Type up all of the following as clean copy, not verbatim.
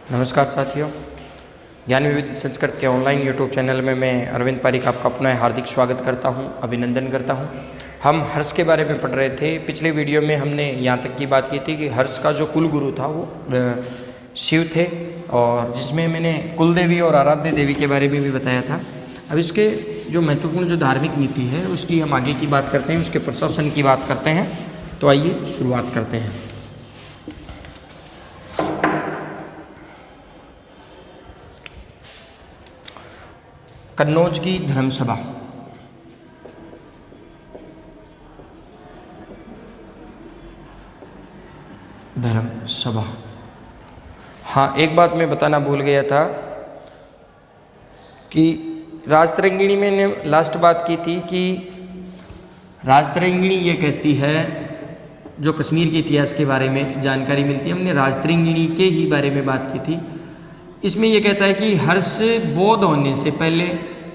नमस्कार साथियों, ज्ञान विविध संस्कृत के ऑनलाइन यूट्यूब चैनल में मैं अरविंद पारिक आपका अपना हार्दिक स्वागत करता हूं, अभिनंदन करता हूं। हम हर्ष के बारे में पढ़ रहे थे। पिछले वीडियो में हमने यहाँ तक की बात की थी कि हर्ष का जो कुल गुरु था वो शिव थे, और जिसमें मैंने कुल देवी और आराध्य देवी के बारे में भी बताया था। अब इसके जो महत्वपूर्ण जो धार्मिक नीति है उसकी हम आगे की बात करते हैं, उसके प्रशासन की बात करते हैं। तो आइए शुरुआत करते हैं। कन्नौज की धर्मसभा। धर्मसभा, हाँ, एक बात मैं बताना भूल गया था कि राजतरंगिणी में लास्ट बात की थी कि राजतरंगिणी ये कहती है, जो कश्मीर के इतिहास के बारे में जानकारी मिलती है, हमने राजतरंगिणी के ही बारे में बात की थी। इसमें यह कहता है कि हर्ष बौद्ध होने से पहले,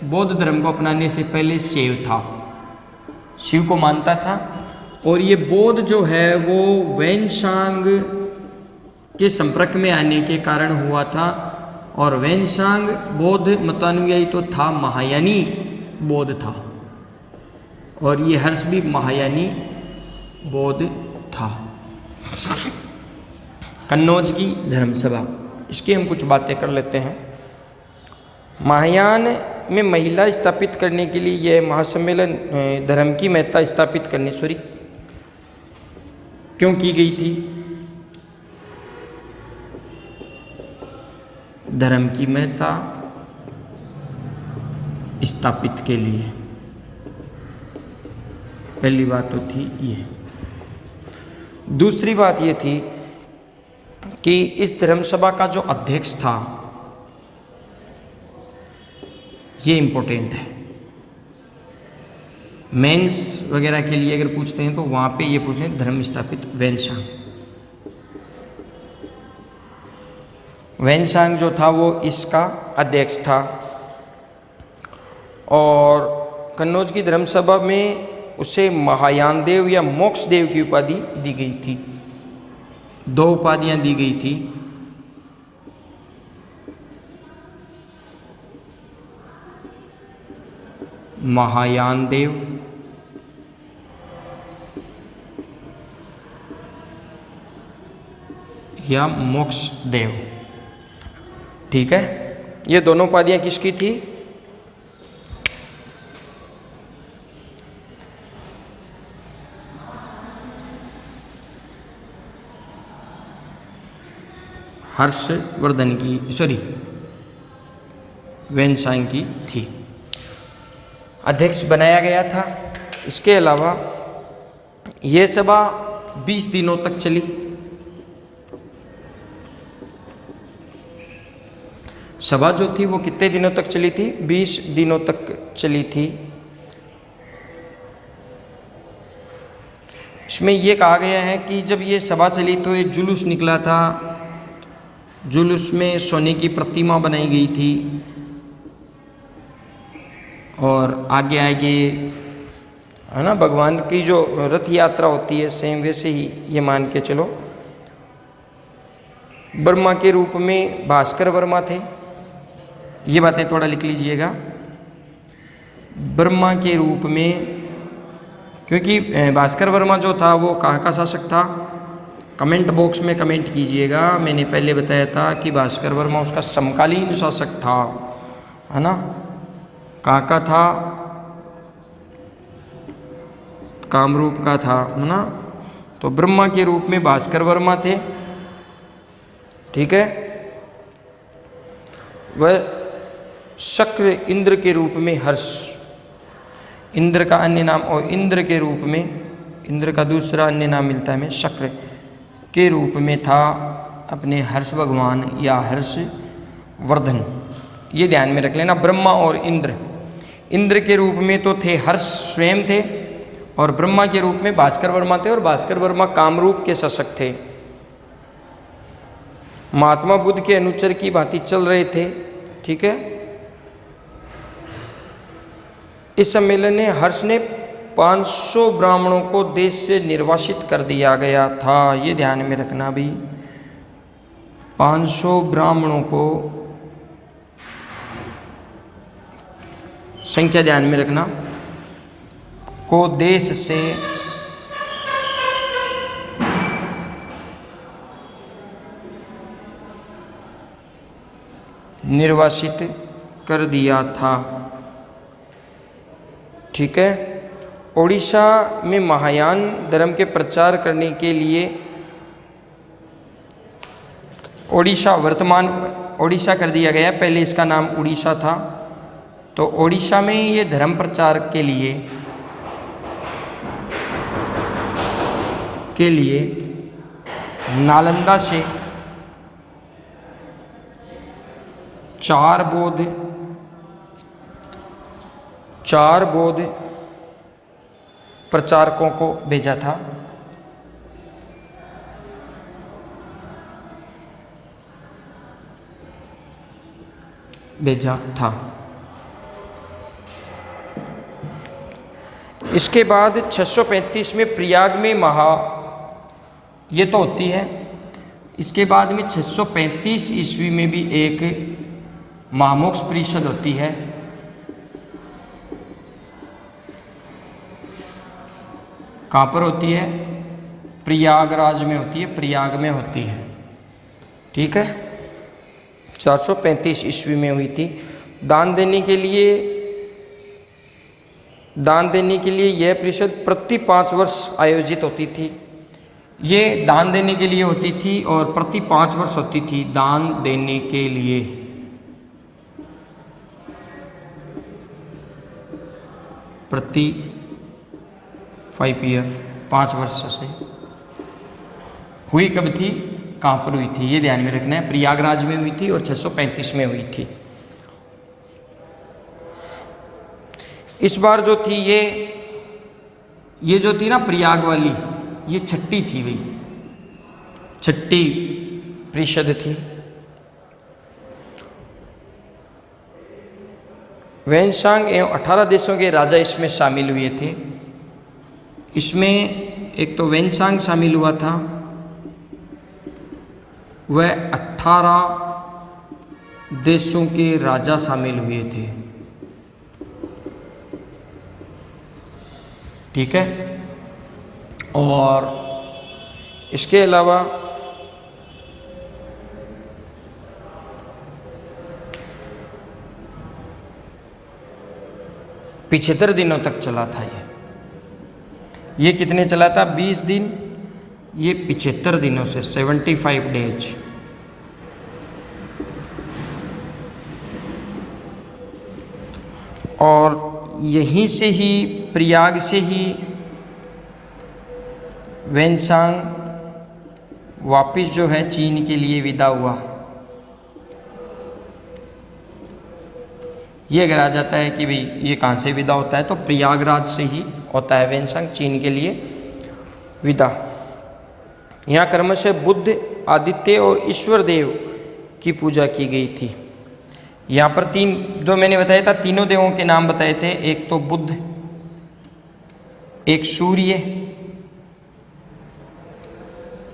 बौद्ध धर्म को अपनाने से पहले शिव था, शिव को मानता था। और ये बौद्ध जो है वो वैनशांग के संपर्क में आने के कारण हुआ था, और वैनशांग बौद्ध मतानुयायी तो था, महायानी बौद्ध था, और ये हर्ष भी महायानी बौद्ध था। कन्नौज की धर्मसभा, इसकी हम कुछ बातें कर लेते हैं। महायान में महिला स्थापित करने के लिए यह महासम्मेलन धर्म की महत्ता स्थापित करने क्यों की गई थी? धर्म की महत्ता स्थापित के लिए, पहली बात तो थी ये। दूसरी बात ये थी कि इस धर्मसभा का जो अध्यक्ष था, ये इम्पोर्टेंट है। मेंस वगैरह के लिए अगर पूछते हैं तो वहाँ पे ये पूछते हैं धर्म स्थापित वैनशांग। वैनशांग जो था वो इसका अध्यक्ष था, और कन्नौज की धर्मसभा में उसे महायान देव या मोक्ष देव की उपाधि दी गई थी। दो उपाधियां दी गई थी। महायान देव या मोक्ष देव, ठीक है। ये दोनों उपाधियां किसकी थी? हर्षवर्धन की, वैनशांग की थी। अध्यक्ष बनाया गया था। इसके अलावा ये सभा 20 दिनों तक चली। सभा जो थी वो कितने दिनों तक चली थी? 20 दिनों तक चली थी। इसमें ये कहा गया है कि जब ये सभा चली तो एक जुलूस निकला था। जुलूस में सोने की प्रतिमा बनाई गई थी, और आगे आगे है ना, भगवान की जो रथ यात्रा होती है सेम वैसे ही ये मान के चलो। ब्रह्मा के रूप में भास्कर वर्मा थे, ये बातें थोड़ा लिख लीजिएगा। ब्रह्मा के रूप में, क्योंकि भास्कर वर्मा जो था वो कहाँ का शासक था? कमेंट बॉक्स में कमेंट कीजिएगा। मैंने पहले बताया था कि भास्कर वर्मा उसका समकालीन शासक था, है ना। कहाँ का था? कामरूप का था, है ना। तो ब्रह्मा के रूप में भास्कर वर्मा थे, ठीक है। वह शक्र इंद्र के रूप में हर्ष, इंद्र का अन्य नाम, और इंद्र के रूप में, इंद्र का दूसरा अन्य नाम मिलता है हमें, शक्र के रूप में था अपने हर्ष भगवान या हर्षवर्धन। ये ध्यान में रख लेना। ब्रह्मा और इंद्र, इंद्र के रूप में तो थे हर्ष स्वयं थे, और ब्रह्मा के रूप में भास्कर वर्मा थे, और भास्कर वर्मा कामरूप के शासक थे। महात्मा बुद्ध के अनुचर की भांति चल रहे थे, ठीक है। इस सम्मेलन ने हर्ष ने 500 ब्राह्मणों को देश से निर्वासित कर दिया गया था। ये ध्यान में रखना भी। 500 ब्राह्मणों को, संख्या ध्यान में रखना, को देश से निर्वासित कर दिया था। ठीक है। ओडिशा में महायान धर्म के प्रचार करने के लिए ओडिशा कर दिया गया, पहले इसका नाम उड़ीसा था। तो ओडिशा में ये धर्म प्रचार के लिए नालंदा से 4 बौद्ध प्रचारकों को भेजा था। इसके बाद 635 में प्रयाग में ये तो होती है। इसके बाद में 635 ईस्वी में भी एक महामोक्ष परिषद होती है। कहाँ पर होती है? प्रयागराज में होती है, प्रयाग में होती है। ठीक है। 435 ईस्वी में हुई थी। दान देने के लिए यह परिषद प्रति 5 वर्ष आयोजित होती थी। ये दान देने के लिए होती थी और प्रति 5 वर्ष होती थी। दान देने के लिए प्रति 5 ईयर, 5 वर्ष से हुई। कब थी, कहाँ पर हुई थी, ये ध्यान में रखना है। प्रयागराज में हुई थी और 635 में हुई थी। इस बार जो थी ये जो थी ना प्रयाग वाली, ये छठी थी भाई, छठी परिषद थी। वैनसांग एवं 18 देशों के राजा इसमें शामिल हुए थे। इसमें एक तो वैनसांग शामिल हुआ था, वह 18 देशों के राजा शामिल हुए थे। ठीक है। और इसके अलावा पिछहत्तर दिनों तक चला था ये कितने चला था? 20 दिन। ये 75 दिनों से 75 डेज। और यहीं से ही, प्रयाग से ही वैनसांग वापिस जो है चीन के लिए विदा हुआ। ये अगर आ जाता है कि भाई ये कहाँ से विदा होता है, तो प्रयागराज से ही होता है वैनसांग चीन के लिए विदा। यहाँ क्रमशः बुद्ध, आदित्य और ईश्वर देव की पूजा की गई थी। यहाँ पर 3 जो मैंने बताया था, तीनों देवों के नाम बताए थे। एक तो बुद्ध, एक सूर्य,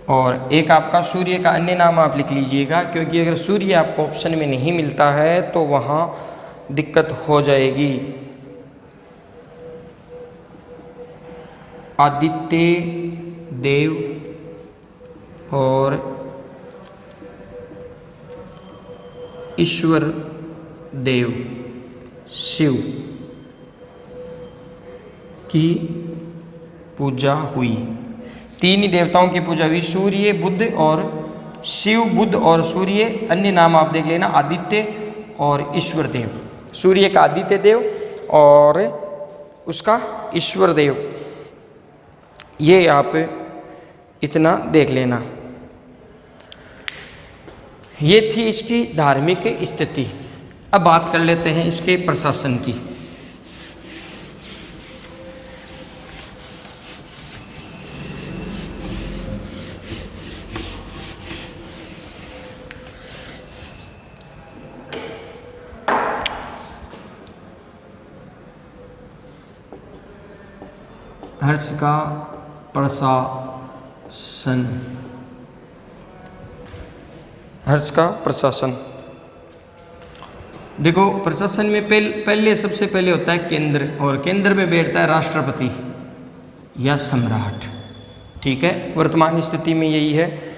और एक आपका सूर्य का अन्य नाम आप लिख लीजिएगा, क्योंकि अगर सूर्य आपको ऑप्शन में नहीं मिलता है तो वहाँ दिक्कत हो जाएगी। आदित्य देव और ईश्वर देव, शिव की पूजा हुई। 3 ही देवताओं की पूजा हुई, सूर्य, बुध और शिव। बुध और सूर्य, अन्य नाम आप देख लेना, आदित्य और ईश्वर देव। सूर्य का आदित्य देव और उसका ईश्वर देव, ये आप इतना देख लेना। ये थी इसकी धार्मिक स्थिति। अब बात कर लेते हैं इसके प्रशासन की। हर्ष का प्रशासन। हर्ष का प्रशासन। देखो प्रशासन में पहले सबसे पहले होता है केंद्र, और केंद्र में बैठता है राष्ट्रपति या सम्राट। ठीक है, वर्तमान स्थिति में यही है।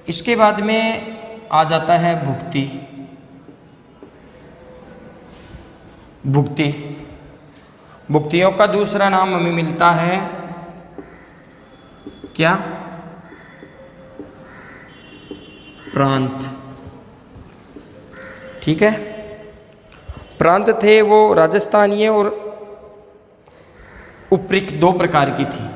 इसके बाद में आ जाता है भुक्ति। भुक्ति, भुक्तियों का दूसरा नाम हमें मिलता है क्या? प्रांत। ठीक है, प्रांत थे वो राजस्थानीय और उपरिक दो प्रकार की थी।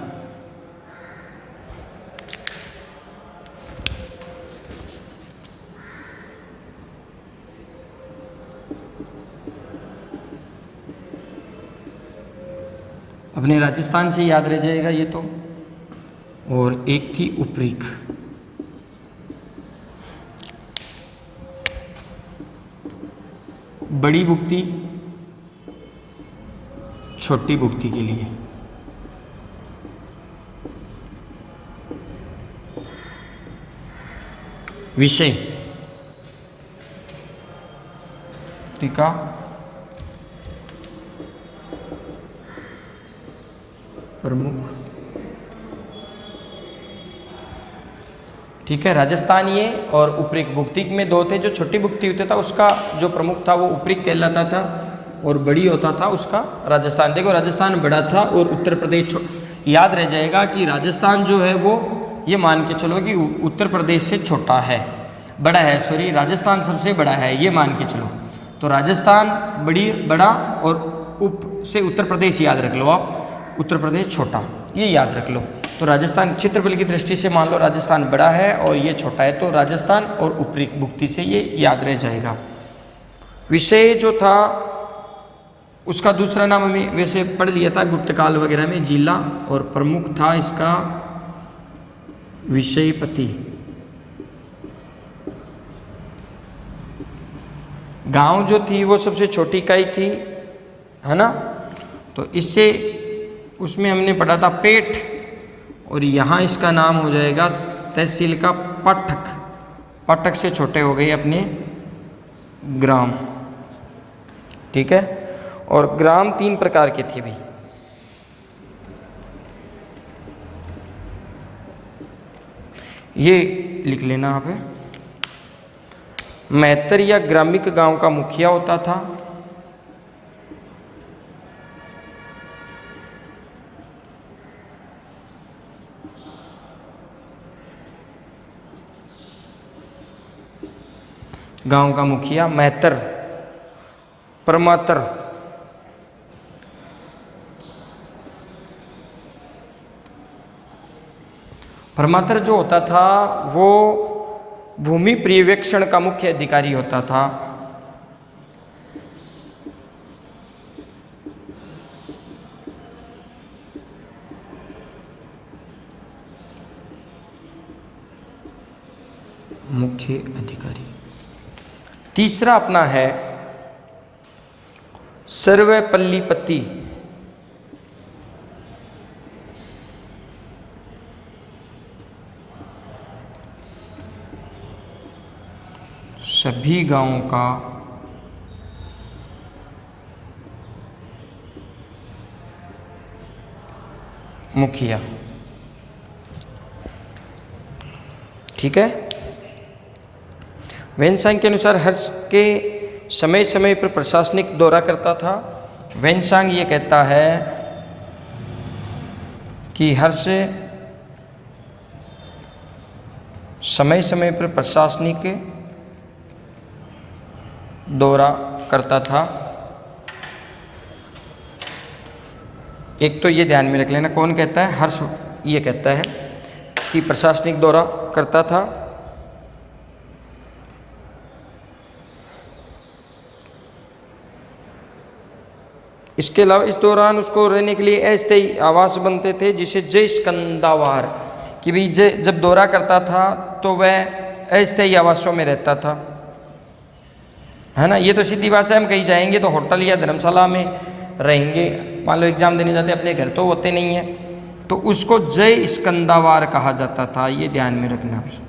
अपने राजस्थान से याद रह जाएगा ये तो। और एक थी उपरिक। बड़ी भुक्ति, छोटी भुक्ति के लिए। विषय, टीका, प्रमुख। ठीक है, राजस्थानीय और उपरिक भुक्ति में दो थे। जो छोटी भुक्ति होता था उसका जो प्रमुख था वो उपरिक कहलाता था, और बड़ी होता था उसका राजस्थान। देखो राजस्थान बड़ा था और उत्तर प्रदेश, याद रह जाएगा कि राजस्थान जो है वो ये मान के चलो कि उत्तर प्रदेश से छोटा है, बड़ा है, सॉरी, राजस्थान सबसे बड़ा है, ये मान के चलो। तो राजस्थान बड़ा और उप से उत्तर प्रदेश याद रख लो आप, उत्तर प्रदेश छोटा, ये याद रख लो। तो राजस्थान क्षेत्रफल की दृष्टि से मान लो राजस्थान बड़ा है और ये छोटा है, तो राजस्थान और उपरिक भुक्ति से ये याद रह जाएगा। विषय जो था उसका दूसरा नाम हमें वैसे पढ़ लिया था गुप्त काल वगैरह में, जिला, और प्रमुख था इसका विषयपति। गांव जो थी वो सबसे छोटी इकाई थी, है ना। तो इससे उसमें हमने पढ़ा था पेठ, और यहाँ इसका नाम हो जाएगा तहसील का पाठक। पाठक से छोटे हो गए अपने ग्राम। ठीक है, और ग्राम 3 प्रकार के थे भाई। ये लिख लेना आप। महत्तर या ग्रामिक गांव का मुखिया होता था। गांव का मुखिया महत्तर, परमात्तर, परमात्तर जो होता था वो भूमि पर्यवेक्षण का मुख्य अधिकारी होता था। मुख्य अधिकारी। तीसरा अपना है सर्वपल्लीपति। सभी गांवों का मुखिया। ठीक है, वेनसांग के अनुसार हर्ष के समय समय पर प्रशासनिक दौरा करता था। वेनसांग ये कहता है कि हर्ष समय समय पर प्रशासनिक दौरा करता था। एक तो ये ध्यान में रख लेना, कौन कहता है? हर्ष ये कहता है कि प्रशासनिक दौरा करता था। इसके अलावा इस दौरान उसको रहने के लिए अस्थायी आवास बनते थे, जिसे जय स्कंदावार, कि भाई जब दौरा करता था तो वह अस्थायी आवासों में रहता था, है ना। ये तो सीधी बात है, हम कहीं जाएंगे तो होटल या धर्मशाला में रहेंगे। मान लो एग्जाम देने जाते, अपने घर तो होते नहीं है, तो उसको जय स्कंदावार कहा जाता था। ये ध्यान में रखना भाई।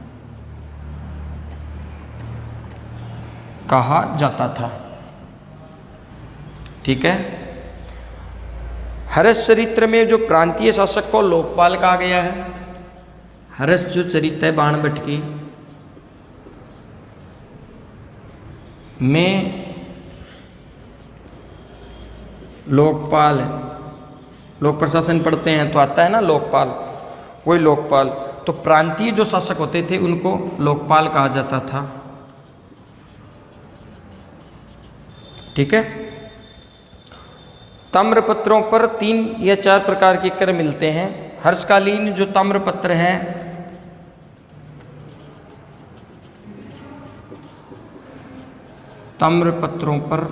कहा जाता था। ठीक है। हर्ष चरित्र में जो प्रांतीय शासक को लोकपाल कहा गया है, हर्ष जो चरित्र है बाणभट्ट की में लोकपाल, लोक प्रशासन पढ़ते हैं तो आता है ना लोकपाल, वही लोकपाल। तो प्रांतीय जो शासक होते थे उनको लोकपाल कहा जाता था। ठीक है। ताम्रपत्रों पर 3 या 4 प्रकार के कर मिलते हैं। हर्षकालीन जो ताम्रपत्र हैं ताम्रपत्रों पर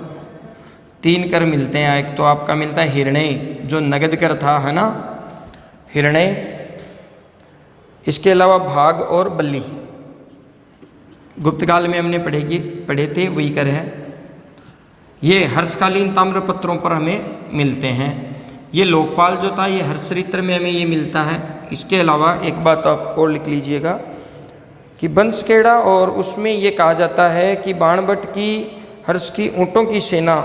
3 कर मिलते हैं। एक तो आपका मिलता है हिरण्य, जो नगद कर था, है ना, हिरण्य। इसके अलावा भाग और बल्ली, गुप्तकाल में हमने पढ़े थे, वही कर है। ये हर्षकालीन ताम्रपत्रों पर हमें मिलते हैं। ये लोकपाल जो था ये हर्ष चरित्र में हमें ये मिलता है। इसके अलावा एक बात आप और लिख लीजिएगा कि वंशखेड़ा, और उसमें ये कहा जाता है कि बाणभट्ट की हर्ष की ऊँटों की सेना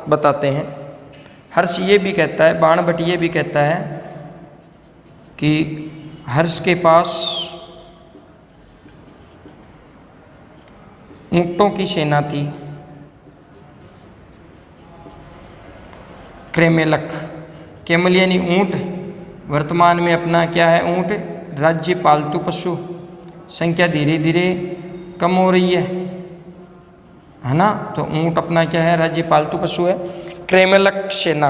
बताते हैं। हर्ष ये भी कहता है, बाणभट्ट ये भी कहता है कि हर्ष के पास ऊँटों की सेना थी। क्रेमेलक, केमल यानी ऊँट, वर्तमान में अपना क्या है ऊँट, राज्य पालतू पशु, संख्या धीरे धीरे कम हो रही है ना। तो ऊँट अपना क्या है, राज्य पालतू पशु है। क्रेमेलक सेना,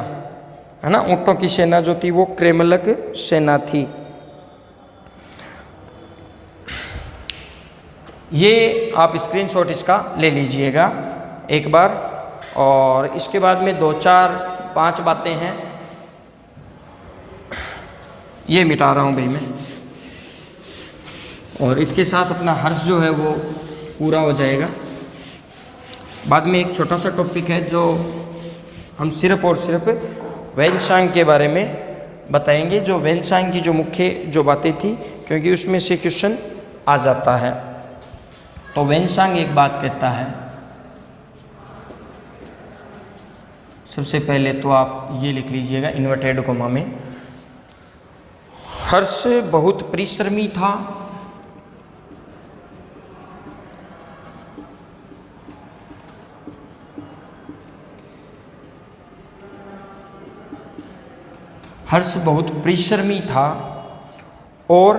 है ना, ऊँटों की सेना जो थी वो क्रेमेलक सेना थी। ये आप स्क्रीनशॉट इसका ले लीजिएगा एक बार। और इसके बाद में 2, 4, 5 बातें हैं, ये मिटा रहा हूँ भाई मैं, और इसके साथ अपना हर्ष जो है वो पूरा हो जाएगा। बाद में एक छोटा सा टॉपिक है जो हम सिर्फ और सिर्फ वैनसांग के बारे में बताएंगे, जो वैनसांग की जो मुख्य जो बातें थी, क्योंकि उसमें से क्वेश्चन आ जाता है। तो वैनसांग एक बात कहता है, सबसे पहले तो आप ये लिख लीजिएगा इन्वर्टेड कोमा में, हर्ष बहुत परिश्रमी था। हर्ष बहुत परिश्रमी था और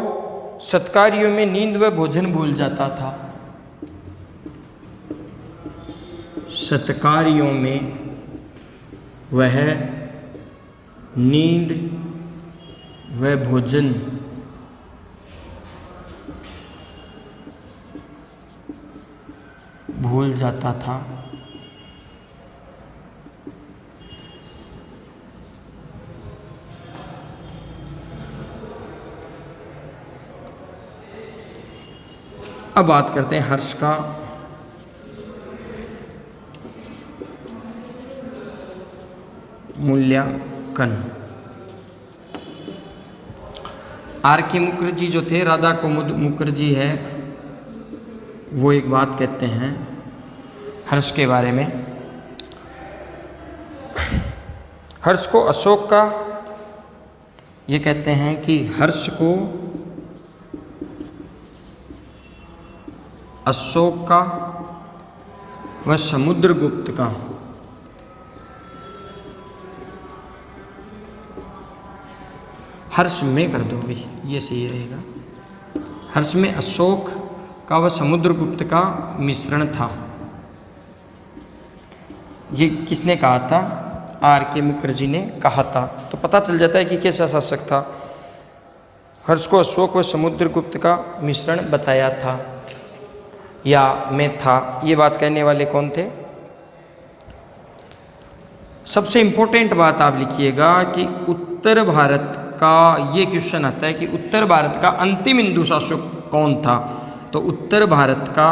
सत्कार्यों में नींद व भोजन भूल जाता था। सत्कार्यों में वह नींद व भोजन भूल जाता था। अब बात करते हैं हर्ष का मूल्यांकन। आर के मुखर्जी जो थे, राधा कुमुद मुखर्जी है, वो एक बात कहते हैं हर्ष के बारे में। हर्ष को अशोक का, ये कहते हैं कि हर्ष को अशोक का व समुद्रगुप्त का हर्ष में कर दो भाई, ये सही रहेगा। हर्ष में अशोक का व समुद्रगुप्त का मिश्रण था। ये किसने कहा था? आर के मुखर्जी ने कहा था। तो पता चल जाता है कि कैसा शासक था। हर्ष को अशोक व समुद्रगुप्त का मिश्रण बताया था या में था। ये बात कहने वाले कौन थे? सबसे इम्पोर्टेंट बात आप लिखिएगा कि उत्तर भारत का ये क्वेश्चन आता है कि उत्तर भारत का अंतिम हिंदू शासक कौन था। तो उत्तर भारत का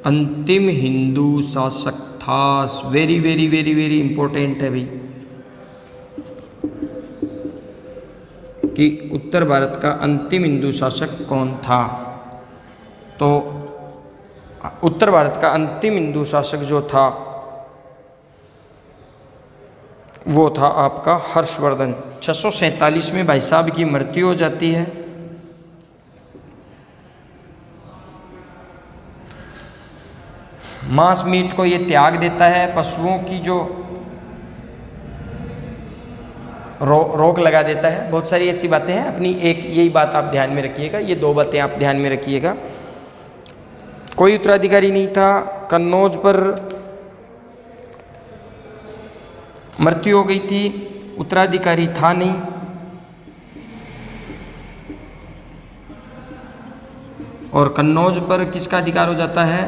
अंतिम हिंदू शासक था। Very very very very important है भाई। कि उत्तर भारत का अंतिम हिंदू शासक कौन था। तो उत्तर भारत का अंतिम हिंदू शासक जो था वो था आपका हर्षवर्धन। 647 में भाई साहब की मृत्यु हो जाती है। मांस मीट को ये त्याग देता है, पशुओं की जो रोक लगा देता है। बहुत सारी ऐसी बातें हैं। अपनी एक यही बात आप ध्यान में रखिएगा, ये दो बातें आप ध्यान में रखिएगा। कोई उत्तराधिकारी नहीं था, कन्नौज पर मृत्यु हो गई थी, उत्तराधिकारी था नहीं। और कन्नौज पर किसका अधिकार हो जाता है?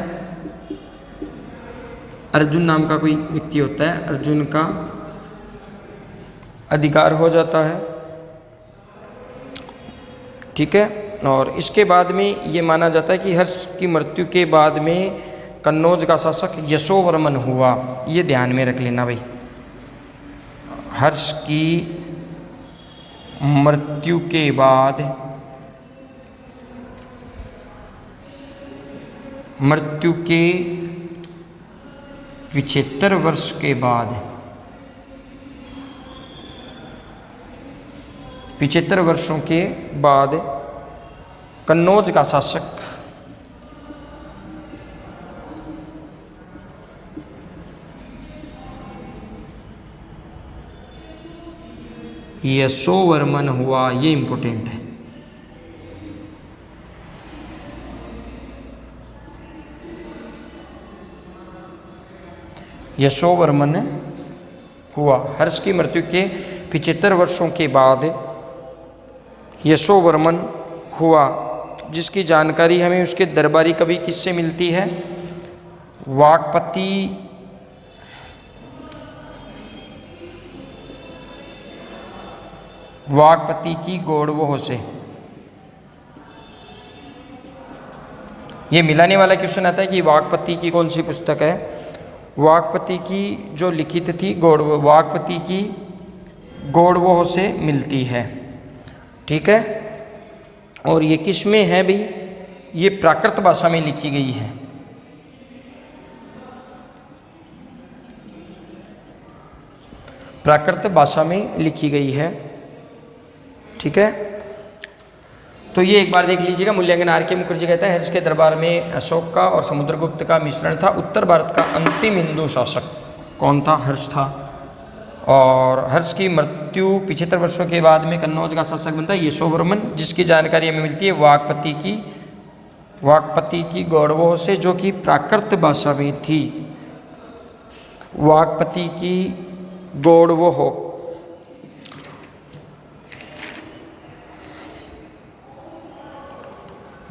अर्जुन नाम का कोई व्यक्ति होता है, अर्जुन का अधिकार हो जाता है। ठीक है। और इसके बाद में ये माना जाता है कि हर्ष की मृत्यु के बाद में कन्नौज का शासक यशोवर्मन हुआ। ये ध्यान में रख लेना भाई। हर्ष की मृत्यु के बाद, मृत्यु के 75 वर्ष के बाद, 75 वर्षों के बाद कन्नौज का शासक यशोवर्मन हुआ। ये इंपॉर्टेंट है। यशोवर्मन हुआ। हर्ष की मृत्यु के 75 वर्षों के बाद यशोवर्मन हुआ, जिसकी जानकारी हमें उसके दरबारी कवि किससे मिलती है? वाक्पति की गौड़वोह से। ये मिलाने वाला क्वेश्चन आता है कि वाक्पति की कौन सी पुस्तक है? वाक्पति की जो लिखित थी वाक्पति की गौड़वोह से मिलती है। ठीक है। और ये किस में है भी? ये प्राकृत भाषा में लिखी गई है। प्राकृत भाषा में लिखी गई है। ठीक है। तो ये एक बार देख लीजिएगा। मूल्यांकन आर के मुखर्जी कहता है हर्ष के दरबार में अशोक का और समुद्रगुप्त का मिश्रण था। उत्तर भारत का अंतिम हिंदू शासक कौन था? हर्ष था। और हर्ष की मृत्यु 75 वर्षों के बाद में कन्नौज का शासक बनता है यशोवर्मन, जिसकी जानकारी हमें मिलती है वाक्पति की गौड़वोह से, जो कि प्राकृत भाषा में थी। वाक्पति की गौड़वोह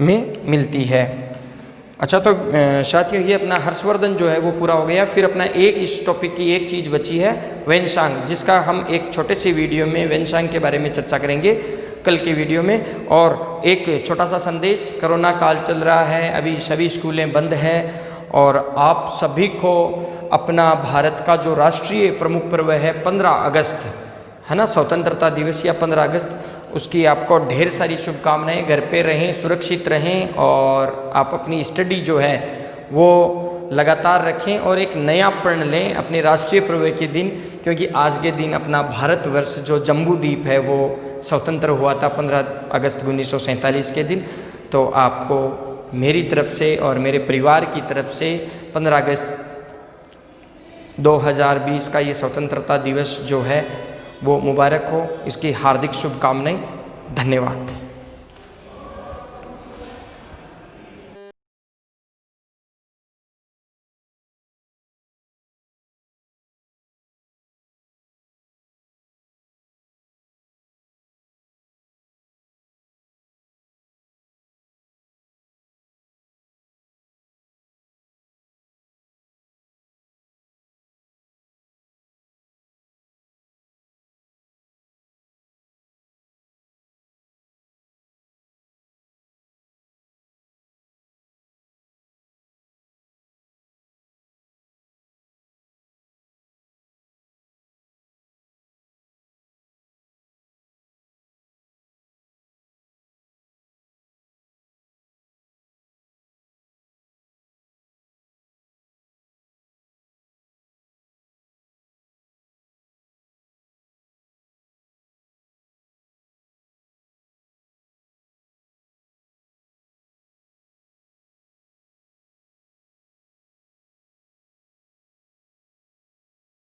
में मिलती है। अच्छा, तो साथियों ये अपना हर्षवर्धन जो है वो पूरा हो गया। फिर अपना एक इस टॉपिक की एक चीज़ बची है वेनसांग, जिसका हम एक छोटे से वीडियो में वेनसांग के बारे में चर्चा करेंगे कल के वीडियो में। और एक छोटा सा संदेश, कोरोना काल चल रहा है, अभी सभी स्कूलें बंद है और आप सभी को अपना भारत का जो राष्ट्रीय प्रमुख पर्व है 15 अगस्त है ना, स्वतंत्रता दिवस या 15 अगस्त, उसकी आपको ढेर सारी शुभकामनाएं। घर पे रहें, सुरक्षित रहें और आप अपनी स्टडी जो है वो लगातार रखें और एक नया प्रण लें अपने राष्ट्रीय पर्व के दिन, क्योंकि आज के दिन अपना भारतवर्ष जो जम्बू द्वीप है वो स्वतंत्र हुआ था 15 अगस्त 1947 के दिन। तो आपको मेरी तरफ से और मेरे परिवार की तरफ से 15 अगस्त 2020 का ये स्वतंत्रता दिवस जो है वो मुबारक हो। इसकी हार्दिक शुभकामनाएं। धन्यवाद।